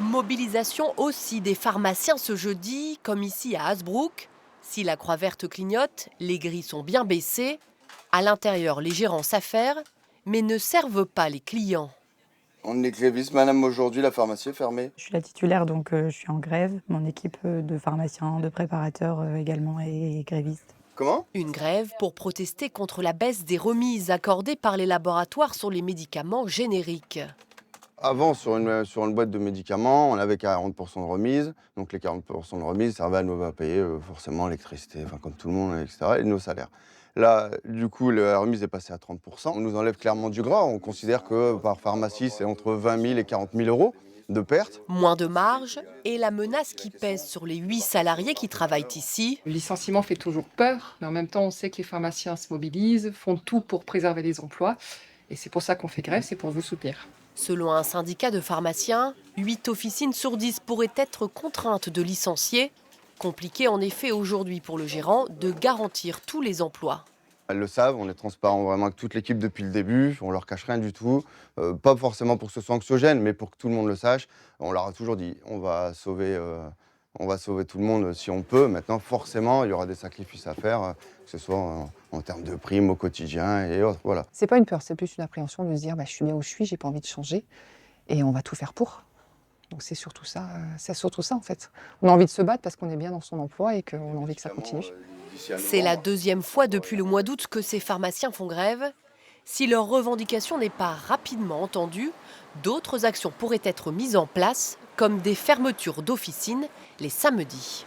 Mobilisation aussi des pharmaciens ce jeudi, comme ici à Hasbrook. Si la croix verte clignote, les grilles sont bien baissées. À l'intérieur, les gérants s'affairent, mais ne servent pas les clients. On est gréviste, madame, aujourd'hui, la pharmacie est fermée. Je suis la titulaire, donc je suis en grève. Mon équipe de pharmaciens, de préparateurs également est gréviste. Comment? Une grève pour protester contre la baisse des remises accordées par les laboratoires sur les médicaments génériques. Avant, sur une boîte de médicaments, on avait 40% de remise. Donc les 40% de remise servaient à nous à payer forcément l'électricité, enfin comme tout le monde, etc. et nos salaires. Là, du coup, la remise est passée à 30%. On nous enlève clairement du gras. On considère que par pharmacie, c'est entre 20 000 et 40 000 euros de perte. Moins de marge et la menace qui pèse sur les 8 salariés qui travaillent ici. Le licenciement fait toujours peur, mais en même temps, on sait que les pharmaciens se mobilisent, font tout pour préserver les emplois. Et c'est pour ça qu'on fait grève, c'est pour vous soutenir. Selon un syndicat de pharmaciens, 8 officines sur 10 pourraient être contraintes de licencier. Compliqué en effet aujourd'hui pour le gérant de garantir tous les emplois. Elles le savent, on est transparent vraiment avec toute l'équipe depuis le début, on leur cache rien du tout. Pas forcément pour que ce soit anxiogène, mais pour que tout le monde le sache. On leur a toujours dit, on va sauver tout le monde si on peut. Maintenant, forcément, il y aura des sacrifices à faire, que ce soit en termes de primes au quotidien et autres. Voilà. C'est pas une peur, c'est plus une appréhension de se dire je suis bien où je suis, j'ai pas envie de changer et on va tout faire pour. Donc c'est surtout ça en fait. On a envie de se battre parce qu'on est bien dans son emploi et qu'on a envie que ça continue. C'est la deuxième fois depuis le mois d'août que ces pharmaciens font grève. Si leur revendication n'est pas rapidement entendue, d'autres actions pourraient être mises en place, comme des fermetures d'officines les samedis.